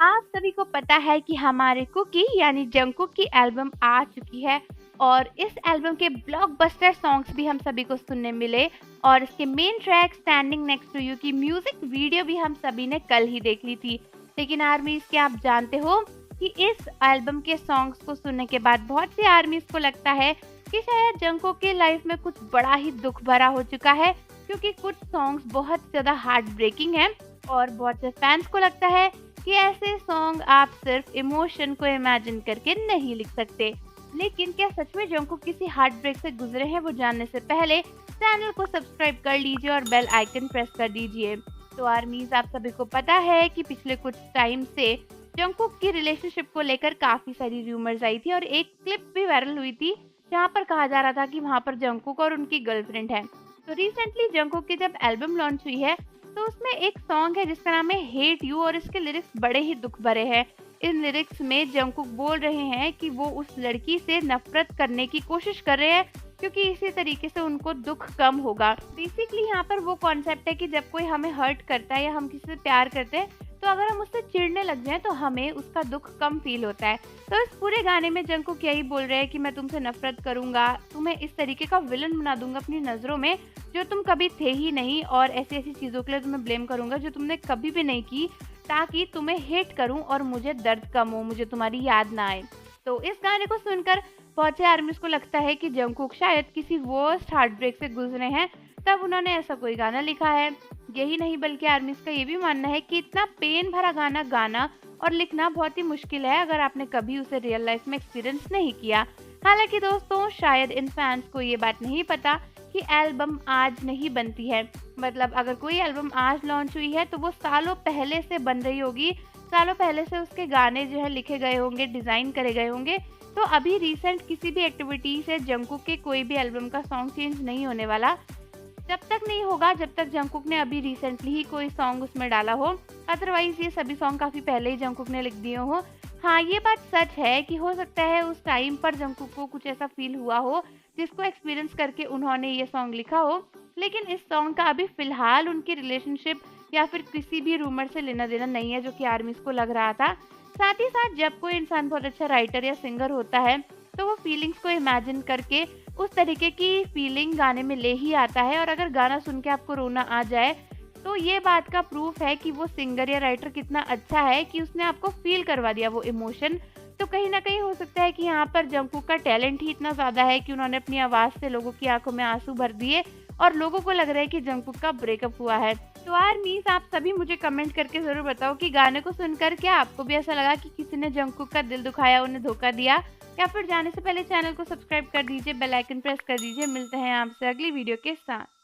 आप सभी को पता है कि हमारे कुकी यानी जंगकुक की एल्बम आ चुकी है और इस एल्बम के ब्लॉकबस्टर सॉन्ग्स भी हम सभी को सुनने मिले और इसके main track standing next to you की म्यूजिक वीडियो भी हम सभी ने कल ही देख ली थी। लेकिन आर्मीज क्या आप जानते हो कि इस एल्बम के सॉन्ग्स को सुनने के बाद बहुत सी आर्मीज को लगता है कि शायद जंगकुक की लाइफ में कुछ बड़ा ही दुख भरा हो चुका है, क्योंकि कुछ सॉन्ग्स बहुत ज्यादा हार्ट ब्रेकिंग हैं और बहुत से फैंस को लगता है कि ऐसे सॉन्ग आप सिर्फ इमोशन को इमेजिन करके नहीं लिख सकते। लेकिन क्या सच में जंगकुक किसी हार्ट ब्रेक से गुजरे हैं, वो जानने से पहले चैनल को सब्सक्राइब कर लीजिए और बेल आइकन प्रेस कर दीजिए। तो आर्मीज, आप सभी को पता है कि पिछले कुछ टाइम से जंगकुक की रिलेशनशिप को लेकर काफी सारी रूमर्स आई थी और एक क्लिप भी वायरल हुई थी जहाँ पर कहा जा रहा था कि वहाँ पर जंगकुक और उनकी गर्लफ्रेंड है। तो रिसेंटली जंगकुक की जब एल्बम लॉन्च हुई है तो उसमें एक सॉन्ग है जिसका नाम है हेट यू और इसके लिरिक्स बड़े ही दुख भरे हैं। इन लिरिक्स में जंगकुक बोल रहे हैं कि वो उस लड़की से नफरत करने की कोशिश कर रहे हैं क्योंकि इसी तरीके से उनको दुख कम होगा। बेसिकली यहाँ पर वो कॉन्सेप्ट है कि जब कोई हमें हर्ट करता है या हम किसी से प्यार करते हैं तो अगर हम उससे चिढ़ने लग जाएं तो हमें उसका दुख कम फील होता है। तो इस पूरे गाने में जंगकुक यही बोल रहे हैं कि मैं तुमसे नफरत करूंगा, तुम्हें इस तरीके का विलन बना दूंगा अपनी नजरों में जो तुम कभी थे ही नहीं, और ऐसी ऐसी चीजों के लिए तुम्हें ब्लेम करूंगा जो तुमने कभी भी नहीं की, ताकि तुम्हें हेट करूं और मुझे दर्द कम हो, मुझे तुम्हारी याद ना आए। तो इस गाने को सुनकर बहुत से आर्मीज को लगता है कि जंगकुक शायद किसी वर्स्ट हार्ट ब्रेक से गुजरे हैं, तब उन्होंने ऐसा कोई गाना लिखा है। यही नहीं बल्कि आर्मीज का ये भी मानना है कि इतना पेन भरा गाना गाना और लिखना बहुत ही मुश्किल है अगर आपने कभी उसे रियल लाइफ में एक्सपीरियंस नहीं किया। हालांकि दोस्तों, शायद इन फैंस को ये बात नहीं पता कि एल्बम आज नहीं बनती है। मतलब अगर कोई एल्बम आज लॉन्च हुई है तो वो सालों पहले से बन रही होगी, सालों पहले से उसके गाने जो है लिखे गए होंगे, डिजाइन करे गए होंगे। तो अभी रिसेंट किसी भी एक्टिविटी से जंगकुक के कोई भी एल्बम का सॉन्ग चेंज नहीं होने वाला, जब तक नहीं होगा जब तक जंगकुक ने अभी रिसेंटली ही कोई सॉन्ग उसमें डाला हो। अदरवाइज ये सभी सॉन्ग काफी पहले ही जंगकुक ने लिख दिए हो। हाँ, ये बात सच है कि हो सकता है उस टाइम पर जंगकुक को कुछ ऐसा फील हुआ हो जिसको एक्सपीरियंस करके उन्होंने ये सॉन्ग लिखा हो, लेकिन इस सॉन्ग का अभी फिलहाल उनकी रिलेशनशिप या फिर किसी भी रूमर से लेना देना नहीं है, जो कि आर्मीज को लग रहा था। साथ ही साथ जब कोई इंसान बहुत अच्छा राइटर या सिंगर होता है तो वो फीलिंग्स को इमेजिन करके उस तरीके की फीलिंग गाने में ले ही आता है, और अगर गाना सुन के आपको रोना आ जाए तो ये बात का प्रूफ है कि वो सिंगर या राइटर कितना अच्छा है कि उसने आपको फील करवा दिया वो इमोशन। तो कहीं ना कहीं हो सकता है कि यहाँ पर जंगकुक का टैलेंट ही इतना ज्यादा है कि उन्होंने अपनी आवाज से लोगों की आंखों में आंसू भर दिए और लोगों को लग रहा है कि जंगकुक का ब्रेकअप हुआ है। तो आर्मीज, आप सभी मुझे कमेंट करके जरूर बताओ कि गाने को सुनकर क्या आपको भी ऐसा लगा कि किसी ने जंगकुक का दिल दुखाया, उन्हें धोखा दिया, या फिर जाने से पहले चैनल को सब्सक्राइब कर दीजिए, बेल आइकन प्रेस कर दीजिए। मिलते हैं आपसे अगली वीडियो के साथ।